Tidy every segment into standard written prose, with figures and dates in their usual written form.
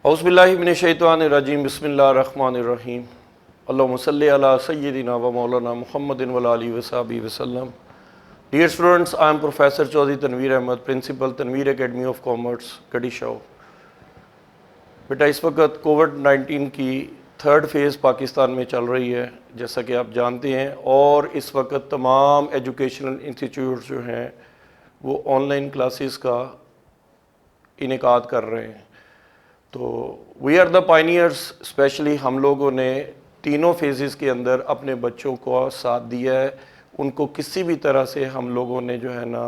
औज़ुबिल्लाहि मिनश्शैतानिर्रजीम बिस्मिल्लाहिर्रहमानिर्रहीम अल्लाहुम्मा सल्लि अला सय्यिदिना व मौलाना मुहम्मदिन व आलिहि व सहबिहि वसल्लम। Dear students, I am Professor Chaudhry Tanveer Ahmed, Principal Tanveer Academy of Commerce, गडीशाव। बेटा इस वक्त कोविड-19 की थर्ड फेज़ पाकिस्तान में चल रही है, जैसा कि आप जानते हैं, और इस वक्त तमाम एजुकेशनल इंस्टीट्यूट्स जो हैं वो ऑनलाइन क्लासेस का इनेकाद कर रहे हैं। तो we are the pioneers, specially हम लोगों ने तीनों फेजेस के अंदर अपने बच्चों को साथ दिया है। उनको किसी भी तरह से हम लोगों ने जो है ना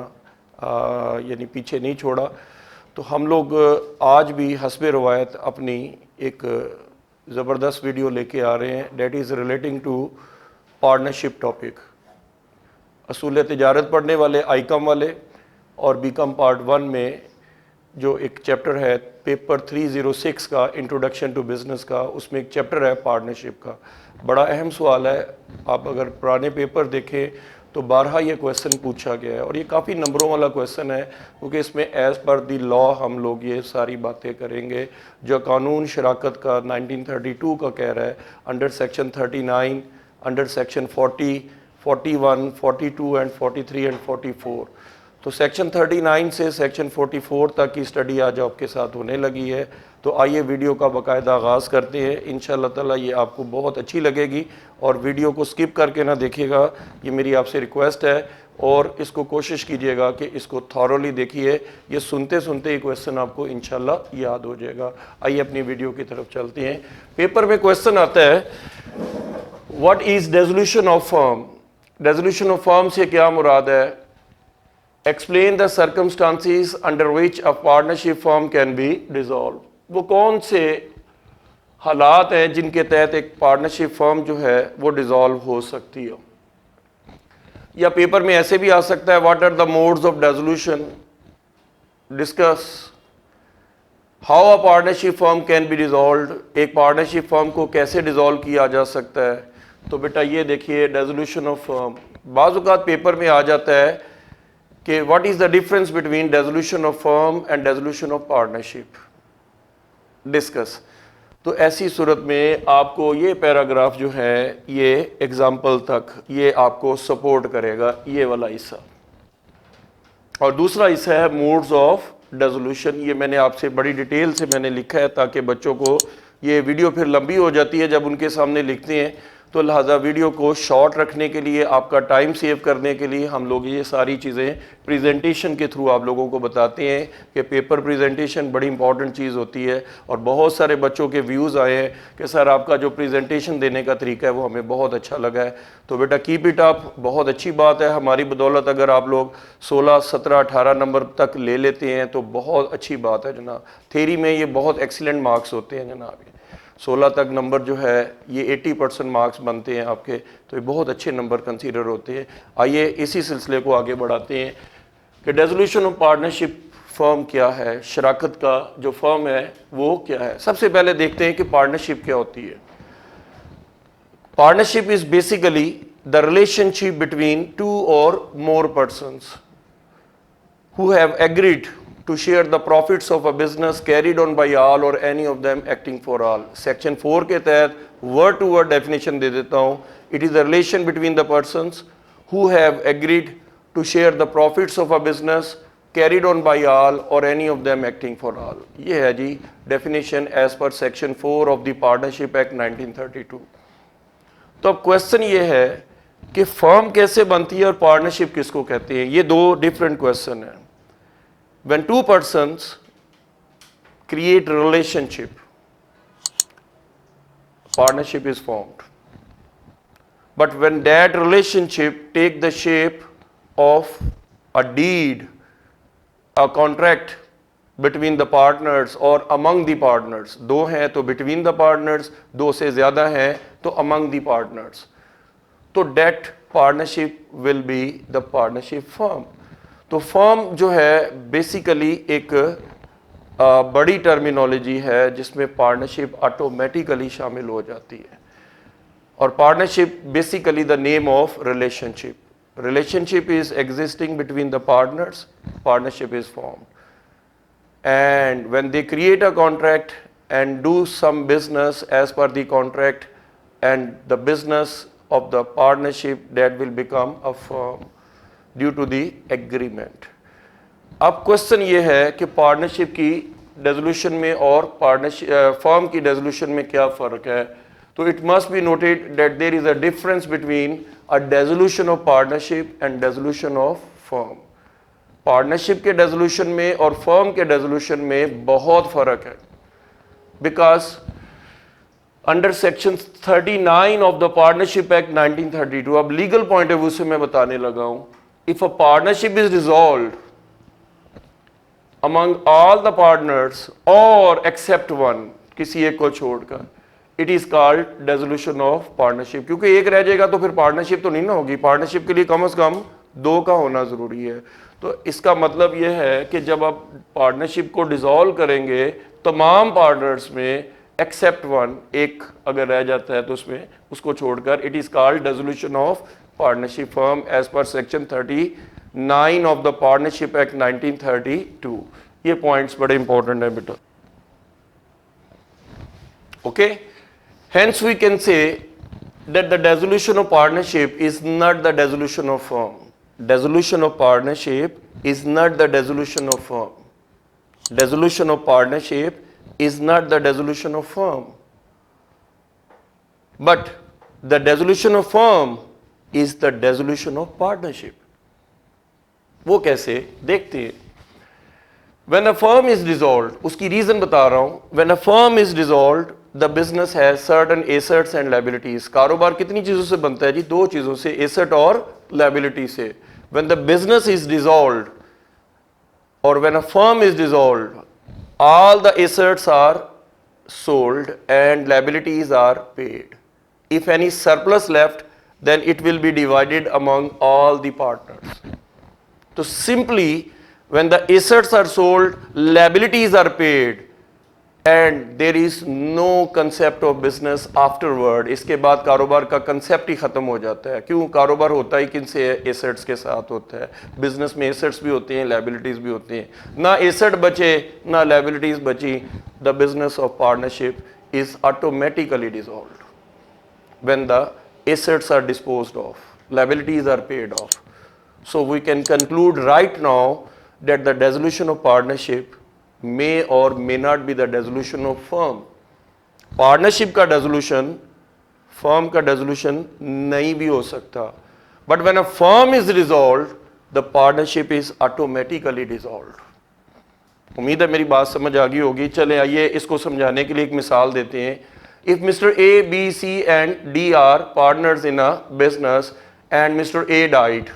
यानी पीछे नहीं छोड़ा। तो हम लोग आज भी हस्बे रवायत अपनी एक ज़बरदस्त वीडियो लेके आ रहे हैं, that is relating to partnership topic. असूल तिजारत पढ़ने वाले आईकॉम वाले और बीकॉम पार्ट 1 में जो एक चैप्टर है पेपर 306 का इंट्रोडक्शन टू बिज़नेस का, उसमें एक चैप्टर है पार्टनरशिप का। बड़ा अहम सवाल है। आप अगर पुराने पेपर देखें तो बारहा ये क्वेश्चन पूछा गया है और ये काफ़ी नंबरों वाला क्वेश्चन है, क्योंकि इसमें एज़ पर दी लॉ हम लोग ये सारी बातें करेंगे जो कानून शराकत का 1932 का कह रहा है, under section 39, under section 40, 41, 42 and 43 and 44। तो सेक्शन 39 से सेक्शन 44 तक की स्टडी आज आपके साथ होने लगी है। तो आइए वीडियो का बाकायदा आगाज़ करते हैं। इंशाअल्लाह ताला ये आपको बहुत अच्छी लगेगी और वीडियो को स्किप करके ना देखिएगा, ये मेरी आपसे रिक्वेस्ट है। और इसको कोशिश कीजिएगा कि इसको थॉरोली देखिए, ये सुनते सुनते ये क्वेश्चन आपको इंशाअल्लाह याद हो जाएगा। आइए अपनी वीडियो की तरफ चलते हैं। पेपर में क्वेश्चन आता है, what is dissolution of firm. Dissolution of firm से क्या मुराद है? Explain the circumstances under which a partnership firm can be dissolved। वो कौन से हालात हैं जिनके तहत एक पार्टनरशिप फर्म जो है वो डिज़ोल्व हो सकती है। या पेपर में ऐसे भी आ सकता है, what are the modes of dissolution, discuss how a partnership firm can be dissolved. एक पार्टनरशिप फर्म को कैसे डिज़ोल्व किया जा सकता है। तो बेटा ये देखिए, डिसोल्यूशन ऑफ फर्म बाज़ औक़ात पेपर में आ जाता है कि what is the difference between dissolution of firm and dissolution of partnership, discuss. तो ऐसी सूरत में आपको ये पैराग्राफ जो है ये एग्जाम्पल तक ये आपको सपोर्ट करेगा, ये वाला हिस्सा। और दूसरा हिस्सा है मोड्स ऑफ डिसोल्यूशन। ये मैंने आपसे बड़ी डिटेल से मैंने लिखा है ताकि बच्चों को, ये वीडियो फिर लंबी हो जाती है जब उनके सामने लिखते हैं, तो लिहाजा वीडियो को शॉर्ट रखने के लिए, आपका टाइम सेव करने के लिए हम लोग ये सारी चीज़ें प्रेजेंटेशन के थ्रू आप लोगों को बताते हैं कि पेपर प्रेजेंटेशन बड़ी इंपॉर्टेंट चीज़ होती है। और बहुत सारे बच्चों के व्यूज़ आए हैं कि सर आपका जो प्रेजेंटेशन देने का तरीका है वो हमें बहुत अच्छा लगा है। तो बेटा कीप इट अप, बहुत अच्छी बात है। हमारी बदौलत अगर आप लोग 16, 17, 18 नंबर तक ले लेते हैं तो बहुत अच्छी बात है जनाब। थ्योरी में ये बहुत एक्सीलेंट मार्क्स होते हैं जनाब। 16 तक नंबर जो है ये 80% मार्क्स बनते हैं आपके, तो ये बहुत अच्छे नंबर कंसीडर होते हैं। आइए इसी सिलसिले को आगे बढ़ाते हैं कि डिसोल्यूशन ऑफ पार्टनरशिप फर्म क्या है, शराकत का जो फर्म है वो क्या है। सबसे पहले देखते हैं कि पार्टनरशिप क्या होती है। Partnership is basically the relationship between 2 और मोर persons who have agreed to share the profits of a business carried on by all or any of them acting for all। Section 4 के तहत वर्ड टू वर्ड डेफिनेशन दे देता हूँ। It is the relation between the persons who have agreed to share the profits of a business carried on by all or any of them acting for all। ये है जी definition as per section 4 of the partnership act 1932। तो अब question ये है कि firm कैसे बनती है और पार्टनरशिप किसको कहते हैं। ये दो डिफरेंट क्वेश्चन हैं। When two persons create relationship, partnership is formed. But when that relationship take the shape of a deed, a contract between the partners or among the partners, दो हैं तो between the partners, दो से ज़्यादा हैं तो among the partners, तो that partnership will be the partnership firm। तो फर्म जो है बेसिकली एक बड़ी टर्मिनोलॉजी है जिसमें पार्टनरशिप ऑटोमेटिकली शामिल हो जाती है। और partnership basically the name of relationship. Relationship is existing between the partners, partnership is formed, and when they create a contract and do some business as per the contract, and the business of the partnership that will become a firm due to the agreement. अब question ये है कि partnership की dissolution में और partnership firm की dissolution में क्या फ़र्क है. तो it must be noted that there is a difference between a dissolution of partnership and dissolution of firm. Partnership के डेजोल्यूशन में और फर्म के डेजोल्यूशन में बहुत फ़र्क है, because under section 39 of the partnership act 1932, अब लीगल पॉइंट ऑफ व्यू से मैं बताने लगा हूं, if a partnership is dissolved among all the partners or except one, किसी एक को छोड़कर, it is called dissolution of partnership. क्योंकि एक रह जाएगा तो फिर पार्टनरशिप तो नहीं ना होगी. पार्टनरशिप के लिए कम से कम दो का होना ज़रूरी है. तो इसका मतलब यह है कि जब आप पार्टनरशिप को डिसॉल्व करेंगे तमाम पार्टनर्स में एक्सेप्ट वन, एक अगर रह जाता है तो उसमें उसको छोड़कर, it is called dissolution of partnership firm as per section 39 of the partnership act 1932. ये पॉइंट्स बड़े इंपॉर्टेंट हैं बेटा. Okay, hence we can say that the dissolution of partnership is not the dissolution of firm. Dissolution of partnership is not the dissolution of firm. Dissolution of partnership is not the dissolution of firm. But the dissolution of firm is the dissolution of partnership. वो कैसे देखते हैं. When a firm is dissolved, उसकी reason बता रहा हूं. When a firm is dissolved, the business has certain assets and liabilities. कारोबार कितनी चीजों से बनता है जी? दो चीजों से, एसेट और liability से. When the business is dissolved or when a firm is dissolved, all the assets are sold and liabilities are paid. If any surplus left, then it will be divided among all the partners. So simply, when the assets are sold, liabilities are paid, and there is no concept of business afterward. इसके बाद कारोबार का concept ही ख़त्म हो जाता है. क्यों? कारोबार होता ही किन से? एसेट्स के साथ होता है. बिजनेस में एसेट्स भी होते हैं, लाइबिलिटीज़ भी होती हैं. ना एसेट बचे ना लाइबिलिटीज़ बची, the business of partnership is automatically dissolved when the assets are disposed of, liabilities are paid off. So we can conclude right now that the dissolution of partnership may or may not be the dissolution of firm. Partnership का dissolution, firm का dissolution नहीं भी हो सकता. But when a firm is dissolved, the partnership is automatically dissolved. उम्मीद है मेरी बात समझ आ गई होगी. चले आइए इसको समझाने के लिए एक मिसाल देते हैं. If Mr. A, B, C and D are partners in a business and Mr. A died,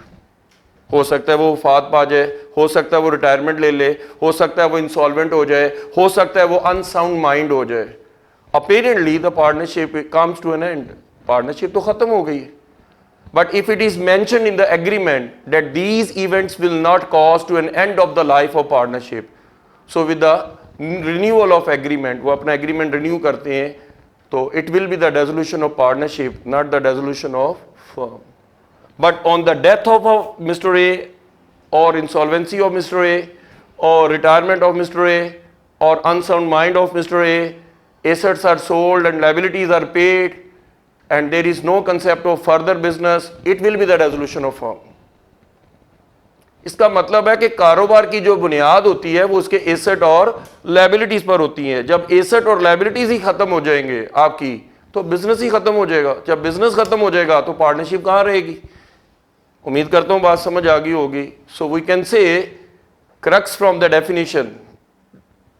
हो सकता है वो वफात पा जाए, हो सकता है वो रिटायरमेंट ले ले, हो सकता है वो इंसॉल्वेंट हो जाए, हो सकता है वो अनसाउंड माइंड हो जाए. Apparently the partnership comes to an end. Partnership तो खत्म हो गई है. But if it is mentioned in the agreement that these events will not cause to an end of the life of partnership, so with the renewal of agreement, वो अपना agreement renew करते हैं, तो it will be the dissolution of partnership, not the dissolution of firm. But on the death of Mr. A, or insolvency of Mr. A, or retirement of Mr. A, or unsound mind of Mr. A, assets are sold and liabilities are paid, and there is no concept of further business, it will be the dissolution of firm. इसका मतलब है कि कारोबार की जो बुनियाद होती है वो उसके एसेट और लाइबिलिटीज पर होती है. जब एसेट और लाइबिलिटीज ही खत्म हो जाएंगे आपकी, तो बिजनेस ही खत्म हो जाएगा. जब बिजनेस खत्म हो जाएगा तो पार्टनरशिप कहाँ रहेगी? उम्मीद करता हूं बात समझ आ गई होगी. So we can say crux from the definition,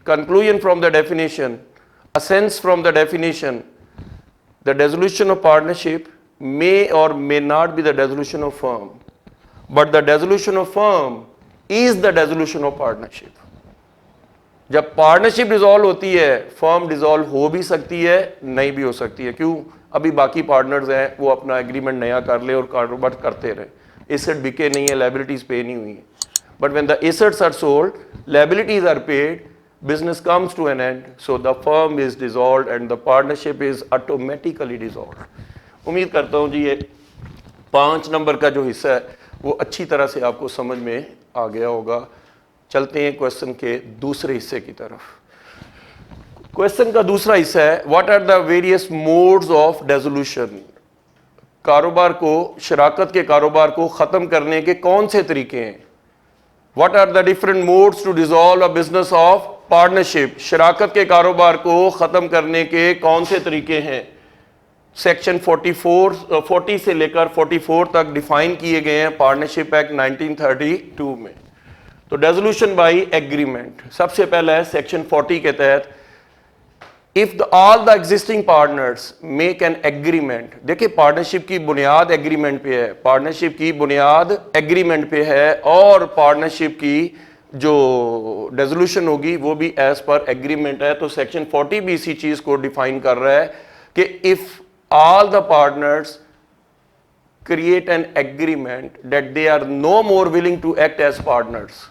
conclusion from the definition, essence from the definition, the dissolution of partnership may or may not be the dissolution of firm, but the dissolution of firm is the dissolution of partnership. जब partnership dissolve होती है, firm dissolve हो भी सकती है, नहीं भी हो सकती है. क्यों? अभी बाकी पार्टनर्स हैं, वो अपना एग्रीमेंट नया कर ले और कारोबार करते रहे. एसेट बिके नहीं है, लाइबिलिटीज पे नहीं हुई है. But when the assets are sold, liabilities are paid, business comes to an end, so the firm is dissolved and the partnership is automatically dissolved. उम्मीद करता हूँ जी ये 5 नंबर का जो हिस्सा है वो अच्छी तरह से आपको समझ में आ गया होगा. चलते हैं क्वेश्चन के दूसरे हिस्से की तरफ. क्वेश्चन का दूसरा हिस्सा है, what are the various modes of dissolution. कारोबार को, शराकत के कारोबार को ख़त्म करने के कौन से तरीके हैं। What are the different modes to dissolve a business of partnership. शराकत के कारोबार को ख़त्म करने के कौन से तरीके हैं। सेक्शन 40 से लेकर 44 तक डिफाइन किए गए हैं पार्टनरशिप एक्ट 1932 में। तो डिसोल्यूशन बाय एग्रीमेंट सबसे पहला है सेक्शन 40 के तहत, if all the existing partners make an agreement. देखिए पार्टनरशिप की बुनियाद एग्रीमेंट पे है, पार्टनरशिप की बुनियाद एग्रीमेंट पे है और पार्टनरशिप की जो डिसोल्यूशन होगी वो भी एज पर एग्रीमेंट है। तो सेक्शन 40 भी इसी चीज को डिफाइन कर रहा है कि if all the partners create an agreement that they are no more willing to act as partners,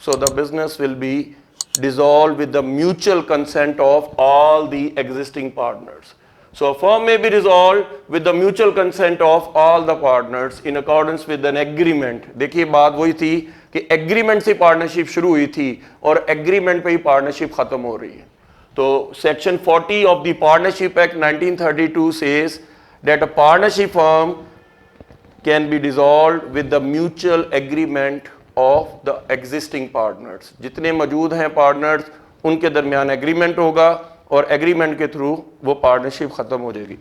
so the business will be dissolved with the mutual consent of all the existing partners. So a firm may be dissolved with the mutual consent of all the partners in accordance with an agreement. देखिए बात वही थी कि agreement से partnership शुरू हुई थी और एग्रीमेंट पे ही पार्टनरशिप खत्म हो रही है। तो section 40 of the partnership act 1932 says that a partnership firm can be dissolved with the mutual agreement of the existing partners. जितने मौजूद हैं पार्टनर्स उनके दरमियान एग्रीमेंट होगा और एग्रीमेंट के थ्रू वो पार्टनरशिप खत्म हो जाएगी।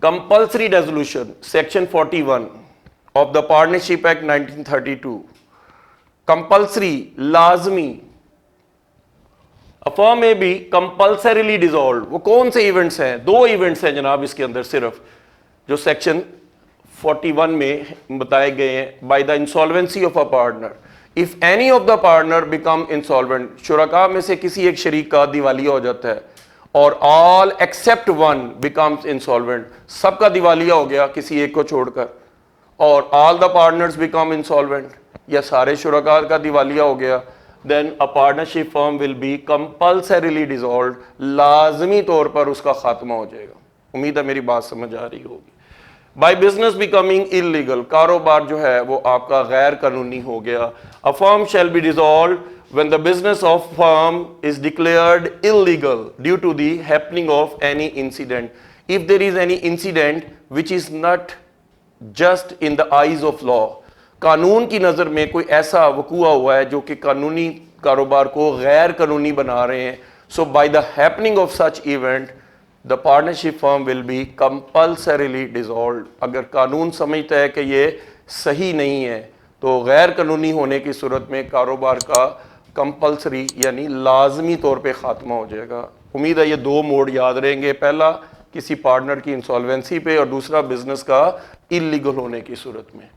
Compulsory dissolution section 41 of the partnership act 1932, compulsory लाजमी, अ फर्म में भी कंपल्सरीली डिसॉल्व। वो कौन से इवेंट्स हैं? दो इवेंट्स हैं जनाब इसके अंदर सिर्फ, जो सेक्शन 41 में बताए गए हैं। By the insolvency of a partner, if any of the partner become insolvent, शुरका में से किसी एक शरीक का दिवालिया हो जाता है और all except one becomes insolvent, सबका दिवालिया हो गया किसी एक को छोड़कर, और all the partners become insolvent, या सारे शुरका का दिवालिया हो गया, then a partnership firm will be compulsorily dissolved, लाजमी तौर पर उसका खात्मा हो जाएगा। उम्मीद है मेरी बात समझ आ रही होगी। बाय बिजनेस बिकमिंग इलीगल, कारोबार जो है वो आपका गैर कानूनी हो गया। A firm shall be dissolved when the business of firm is declared illegal due to the happening of any incident, if there is any incident which is not just in the eyes of law, कानून की नज़र में कोई ऐसा वकूआ हुआ है जो कि कानूनी कारोबार को गैर कानूनी बना रहे हैं। So by the happening of such event the partnership firm will be compulsorily dissolved. अगर कानून समझता है कि ये सही नहीं है तो गैर कानूनी होने की सूरत में कारोबार का कंपल्सरी यानी लाजमी तौर पे ख़ात्मा हो जाएगा। उम्मीद है ये दो मोड याद रहेंगे, पहला किसी पार्टनर की इंसॉल्वेंसी पे और दूसरा बिजनेस का इलीगल होने की सूरत में।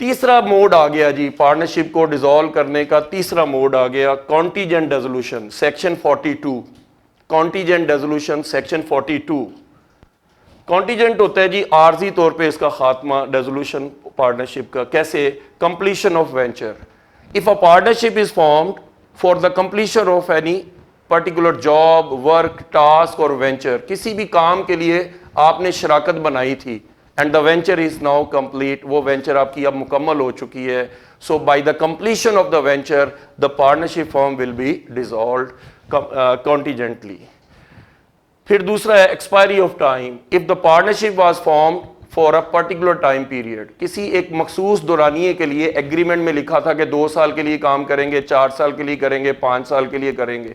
तीसरा मोड आ गया जी, पार्टनरशिप को डिसॉल्व करने का तीसरा मोड आ गया, contingent dissolution section 42। Contingent dissolution section 42, contingent होता है जी आर्जी तौर पे इसका खात्मा डिसोल्यूशन पार्टनरशिप का। कैसे? Completion of venture, if a partnership is formed for the completion of any particular job, work, task or venture, किसी भी काम के लिए आपने शराकत बनाई थी and the venture is now complete, वो वेंचर आपकी अब मुकम्मल हो चुकी है। So by the completion of the venture the partnership firm will be dissolved contingently. फिर दूसरा है expiry of time, if the partnership was formed for a particular time period, किसी एक मखसूस दौरानिए के लिए एग्रीमेंट में लिखा था कि 2 साल के लिए काम करेंगे, 4 साल के लिए करेंगे, 5 साल के लिए करेंगे।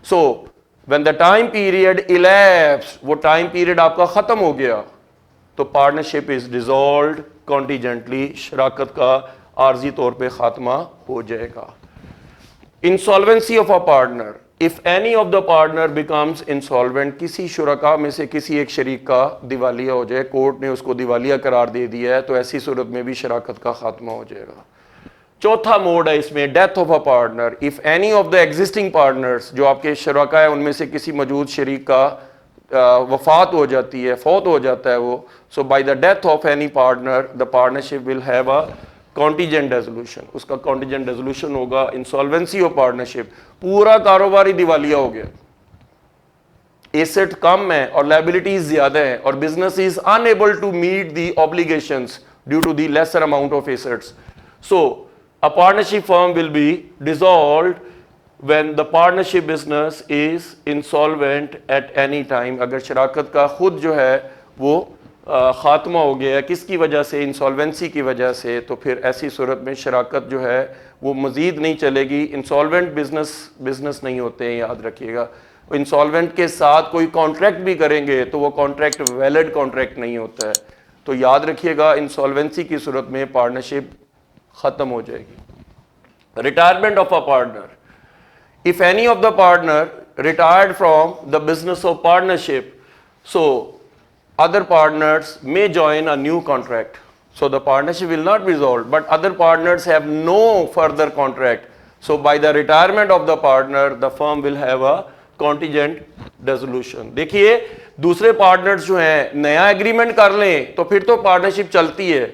So when the time period elapse, वो टाइम पीरियड आपका खत्म हो गया तो पार्टनरशिप इज डिसॉल्व्ड कॉन्टीजेंटली, शराकत का आर्जी तौर पे खात्मा हो जाएगा। Insolvency of a partner, if any of the partner becomes insolvent, किसी शुरका में से किसी एक शरीक का दिवालिया हो जाए, कोर्ट ने उसको दिवालिया करार दे दिया है, तो ऐसी सूरत में भी शराकत का खात्मा हो जाएगा। चौथा मोड है इसमें death of a partner, if any of the existing partners, जो आपके शुरका है उनमें से किसी मौजूद शरीक का वफात हो जाती है, फौत हो जाता है वो, so by the death of any partner the partnership will have a contingent resolution, उसका कॉन्टीजेंट रेजोल्यूशन होगा। इंसॉल्वेंसी ऑफ पार्टनरशिप, पूरा कारोबार ही दिवालिया हो गया, एसेट कम है और लायबिलिटीज ज्यादा है और business is unable to meet the obligations due to the lesser amount of assets, so a partnership firm will be dissolved when the partnership business is insolvent at any time, अगर शराकत का खुद जो है वो ख़ात्मा हो गया है, किसकी वजह से, इंसॉल्वेंसी की वजह से, तो फिर ऐसी सूरत में शराकत जो है वो मज़ीद नहीं चलेगी। इंसॉल्वेंट बिजनेस नहीं होते हैं, याद रखिएगा। इंसॉल्वेंट के साथ कोई कॉन्ट्रैक्ट भी करेंगे तो वो कॉन्ट्रैक्ट वैलिड कॉन्ट्रैक्ट नहीं होता है। तो याद रखिएगा इंसॉल्वेंसी की सूरत में पार्टनरशिप ख़त्म हो जाएगी। Retirement of a partner, if any of the partner retired from the business of partnership, so other partners may join a new contract, so the partnership will not be dissolved, but other partners have no further contract, so by the retirement of the partner the firm will have a contingent dissolution। देखिए दूसरे partners जो हैं नया agreement कर लें तो फिर तो पार्टनरशिप चलती है,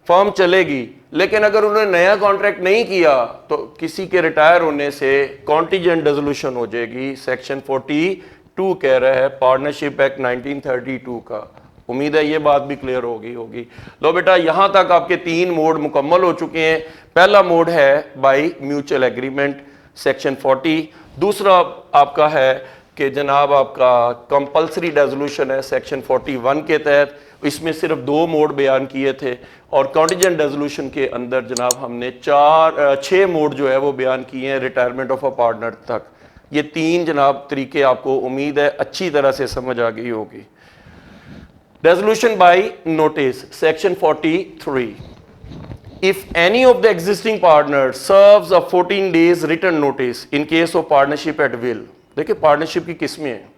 फर्म चलेगी, लेकिन अगर उन्होंने नया कॉन्ट्रैक्ट नहीं किया तो किसी के रिटायर होने से कॉन्टिजेंट डिसोल्यूशन हो जाएगी। सेक्शन 42 कह रहा है पार्टनरशिप एक्ट 1932 का। उम्मीद है ये बात भी क्लियर होगी। लो बेटा, यहां तक आपके 3 मोड मुकम्मल हो चुके हैं। पहला मोड है बाय म्यूचुअल एग्रीमेंट, सेक्शन 40। दूसरा आपका है कि जनाब आपका कंपल्सरी डिसोल्यूशन है, सेक्शन 41 के तहत। इसमें सिर्फ 2 मोड बयान किए थे, और कॉन्टिजेंट डिसोल्यूशन के अंदर जनाब हमने 6 मोड जो है वो बयान किए हैं रिटायरमेंट ऑफ अ पार्टनर तक। ये 3 जनाब तरीके आपको उम्मीद है अच्छी तरह से समझ आ गई होगी। Dissolution by notice, section 43। If any of the existing partner serves a 14 days written notice in case of partnership at will. देखिए पार्टनरशिप की किस्में हैं,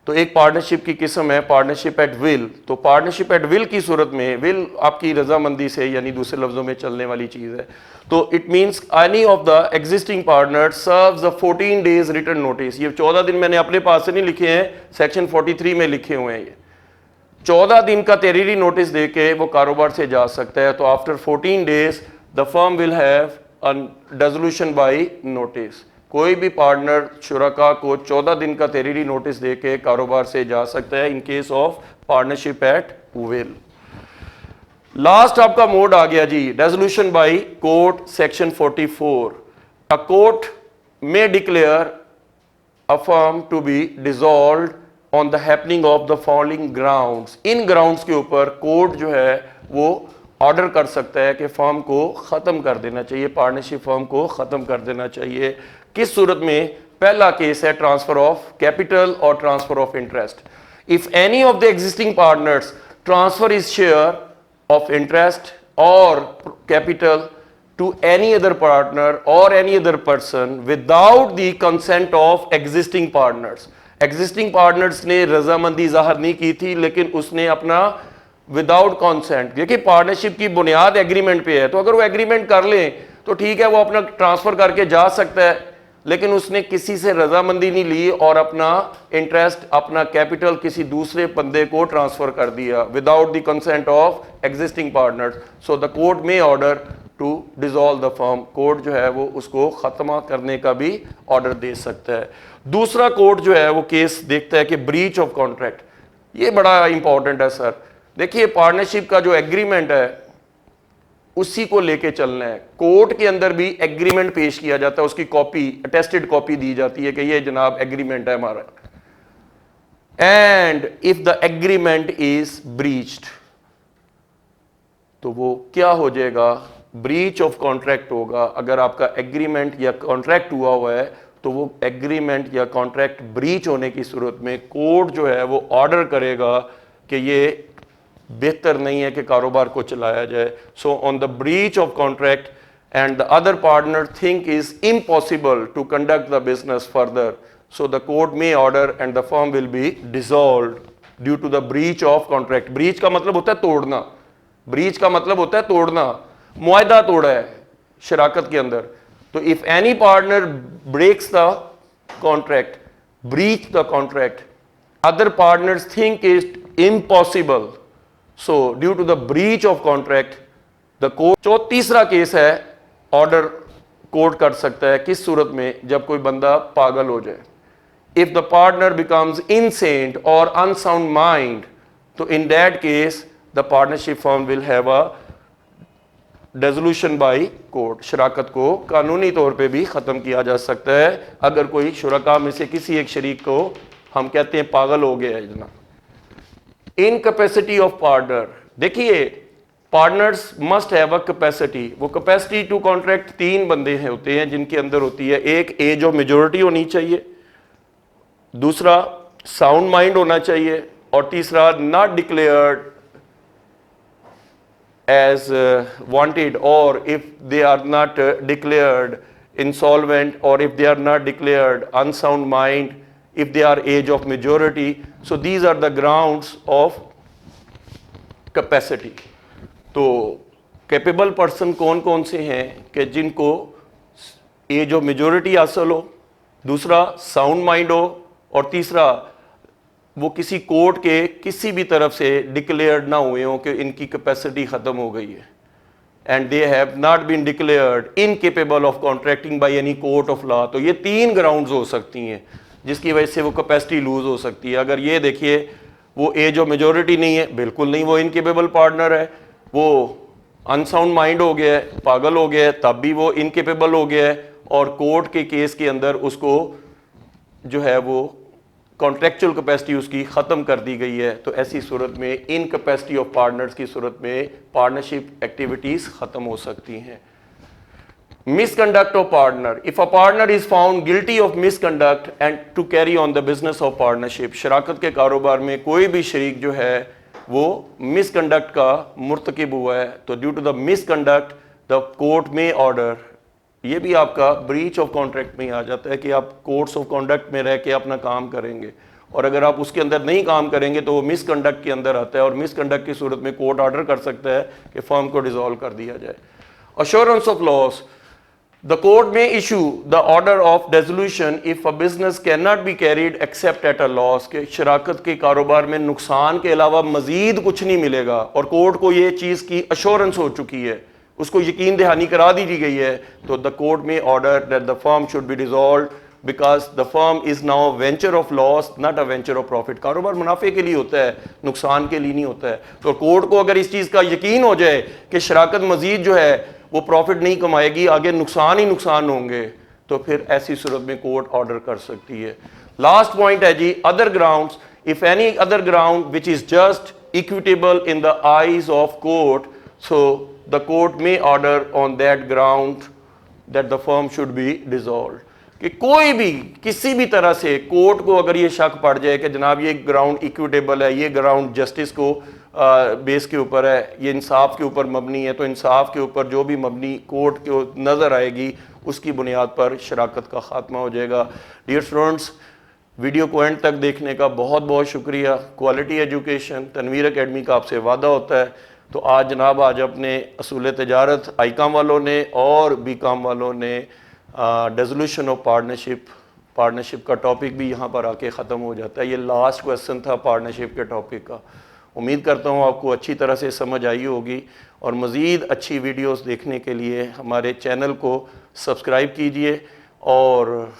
तो एक पार्टनरशिप की किस्म है पार्टनरशिप एट विल। तो पार्टनरशिप एट विल की सूरत में, विल आपकी रजामंदी से यानी दूसरे लफ्जों में चलने वाली चीज है, तो it means any of the existing partner serves the 14 days written notice. ये 14 दिन मैंने अपने पास से नहीं लिखे हैं, सेक्शन 43 में लिखे हुए हैं। ये 14 दिन का तहरीरी नोटिस देके वो कारोबार से जा सकता है। तो after 14 days the firm will have a dissolution by notice. कोई भी पार्टनर शुरका को 14 दिन का तहरीरी नोटिस देके कारोबार से जा सकता है in case of partnership at will. Last आपका मोड आ गया जी, resolution by court, section 44। A court may declare a firm to be dissolved on the happening of the following grounds. इन ग्राउंड्स के ऊपर कोर्ट जो है वो ऑर्डर कर सकता है कि फर्म को ख़त्म कर देना चाहिए, पार्टनरशिप फर्म को ख़त्म कर देना चाहिए। किस सूरत में? पहला केस है transfer of capital or transfer of interest. If any of the existing partners transfer is share of interest or capital to any other partner or any other person without the consent of existing partners. Existing partners ने रजामंदी जाहिर नहीं की थी, लेकिन उसने अपना without consent, देखिए पार्टनरशिप की बुनियाद एग्रीमेंट पे है, तो अगर वो एग्रीमेंट कर ले तो ठीक है, वो अपना ट्रांसफर करके जा सकता है, लेकिन उसने किसी से रजामंदी नहीं ली और अपना इंटरेस्ट, अपना कैपिटल किसी दूसरे बंदे को ट्रांसफर कर दिया without the consent of existing partners. So the court may order to dissolve the firm. Court जो है वो उसको खत्म करने का भी ऑर्डर दे सकता है। दूसरा कोर्ट जो है वो केस देखता है कि ब्रीच ऑफ कॉन्ट्रैक्ट। ये बड़ा इंपॉर्टेंट है सर। देखिए पार्टनरशिप का जो एग्रीमेंट है उसी को लेके चलना है। कोर्ट के अंदर भी एग्रीमेंट पेश किया जाता है, उसकी कॉपी, अटेस्टेड कॉपी दी जाती है कि ये जनाब एग्रीमेंट है हमारा। And if the agreement is breached, तो वो क्या हो जाएगा? ब्रीच ऑफ कॉन्ट्रैक्ट होगा। अगर आपका एग्रीमेंट या कॉन्ट्रैक्ट हुआ है तो वो एग्रीमेंट या कॉन्ट्रैक्ट ब्रीच होने की सूरत में कोर्ट जो है वो ऑर्डर करेगा कि ये बेहतर नहीं है कि कारोबार को चलाया जाए। So on the breach of contract and the other partner think is impossible to conduct the business further, so the court may order and the firm will be dissolved due to the breach of contract. Breach का मतलब होता है तोड़ना, breach का मतलब होता है तोड़ना, मुआहदा तोड़ा है शराकत के अंदर। तो if any partner breaks the contract, breach the contract, other partners think it impossible, so due to the breach of contract the court. जो तीसरा केस है, ऑर्डर कोर्ट कर सकता है किस सूरत में? जब कोई बंदा पागल हो जाए। If the partner becomes insane or unsound mind, तो in that case the partnership firm will have a dissolution by court, शराकत को कानूनी तौर पे भी ख़त्म किया जा सकता है अगर कोई शुरका में से किसी एक शरीक को हम कहते हैं पागल हो गया है जनाब। इनकैपेसिटी ऑफ पार्टनर, देखिए partners must have a capacity, वो कैपेसिटी टू कॉन्ट्रैक्ट 3 बंदे हैं होते हैं जिनके अंदर होती है, एक एज ऑफ मेजोरिटी होनी चाहिए, दूसरा साउंड माइंड होना चाहिए, और तीसरा not declared as wanted, or if they are not declared insolvent, or if they are not declared unsound mind, if they are age of majority. So these are the grounds of capacity. तो capable person कौन कौन से हैं कि जिनको as of majority हासिल हो, दूसरा साउंड माइंड हो, और तीसरा वो किसी कोर्ट के किसी भी तरफ से डिक्लेयर्ड ना हुए हों कि इनकी कैपेसिटी ख़त्म हो गई है, and they have not been declared incapable of contracting by any court of law. तो ये 3 ग्राउंड्स हो सकती हैं जिसकी वजह से वो कैपेसिटी लूज हो सकती है। अगर ये देखिए वो एज ऑफ मेजोरिटी नहीं है, बिल्कुल नहीं, वो इनकेपेबल पार्टनर है, वो अनसाउंड माइंड हो गया है, पागल हो गया है, तब भी वो इनकेपेबल हो गया है, और कोर्ट के केस के अंदर उसको जो है वो कॉन्ट्रेक्चुअल कैपेसिटी उसकी ख़त्म कर दी गई है। तो ऐसी सूरत में इनकैपेसिटी ऑफ पार्टनर्स की सूरत में पार्टनरशिप एक्टिविटीज़ ख़त्म हो सकती हैं। Misconduct of partner, if a partner is found guilty of misconduct and to carry on the business of partnership, शराकत के कारोबार में कोई भी शरीक जो है वो मिसकंडक्ट का मुर्तकिब हुआ है, तो due to the misconduct the court may order, ये भी आपका ब्रीच ऑफ कॉन्ट्रैक्ट में ही आ जाता है कि आप कोर्ट्स ऑफ कॉन्डक्ट में रह के अपना काम करेंगे, और अगर आप उसके अंदर नहीं काम करेंगे तो वो मिसकंडक्ट के अंदर आता है, और मिसकंडक्ट की सूरत में कोर्ट ऑर्डर कर सकता है कि फर्म को डिसॉल्व कर दिया जाए। Assurance of loss, the court may issue the order of dissolution if a business can not be carried except at a loss, के शराकत के कारोबार में नुकसान के अलावा मजीद कुछ नहीं मिलेगा, और कोर्ट को ये चीज़ की अश्योरेंस हो चुकी है, उसको यकीन दहानी करा दी गई है, तो the court may order that the firm should be dissolved because the firm is now venture of loss not a venture of profit. कारोबार मुनाफे के लिए होता है, नुकसान के लिए नहीं होता है। तो कोर्ट को अगर इस चीज़ का यकीन हो जाए कि शराकत मजीद जो है वो प्रॉफिट नहीं कमाएगी, आगे नुकसान ही नुकसान होंगे, तो फिर ऐसी सूरत में कोर्ट ऑर्डर कर सकती है। लास्ट पॉइंट है जी other grounds, if any other ground which is just equitable in the eyes of court, so the court may order on that ground that the firm should be dissolved। कि कोई भी किसी भी तरह से court को अगर ये शक पड़ जाए कि जनाब ये ग्राउंड इक्विटेबल है, ये ग्राउंड जस्टिस को बेस के ऊपर है, ये इंसाफ के ऊपर मबनी है, तो इंसाफ के ऊपर जो भी मबनी कोर्ट को नज़र आएगी उसकी बुनियाद पर शराकत का खात्मा हो जाएगा। डियर स्टूडेंट्स, वीडियो को एंड तक देखने का बहुत बहुत शुक्रिया। क्वालिटी एजुकेशन तनवीर एकेडमी का आपसे वादा होता है। तो आज जनाब आज अपने असूल तजारत आई काम वालों ने और बी काम वालों ने डेसोल्यूशन ऑफ पार्टनरशिप का टॉपिक भी यहाँ पर आके ख़त्म हो जाता है। ये लास्ट क्वेश्चन था पार्टनरशिप के टॉपिक का। उम्मीद करता हूँ आपको अच्छी तरह से समझ आई होगी, और मज़ीद अच्छी वीडियोस देखने के लिए हमारे चैनल को सब्सक्राइब कीजिए और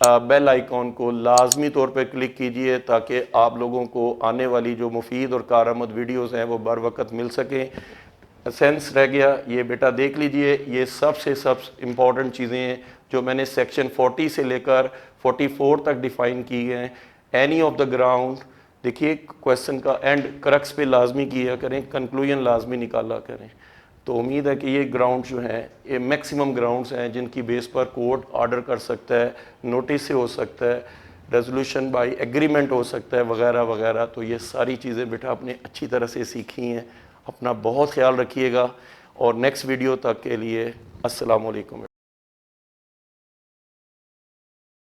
बेल आइकॉन को लाजमी तौर पर क्लिक कीजिए ताकि आप लोगों को आने वाली जो मुफीद और कारआमद वीडियोस हैं वो बर वक्त मिल सकें। सेंस रह गया ये बेटा देख लीजिए, ये सबसे इम्पॉर्टेंट चीज़ें हैं जो मैंने सेक्शन 40 से लेकर 44 तक डिफ़ाइन की हैं। एनी ऑफ द ग्राउंड, देखिए क्वेश्चन का एंड क्रक्स पे लाजमी किया करें, कंक्लूजन लाजमी निकाला करें। तो उम्मीद है कि ये ग्राउंड जो हैं ये मैक्सिमम ग्राउंड्स हैं जिनकी बेस पर कोर्ट ऑर्डर कर सकता है, नोटिस से हो सकता है, रेजोल्यूशन बाय एग्रीमेंट हो सकता है, वगैरह वगैरह। तो ये सारी चीज़ें बेटा आपने अच्छी तरह से सीखी हैं। अपना बहुत ख्याल रखिएगा, और नेक्स्ट वीडियो तक के लिए अस्सलाम वालेकुम।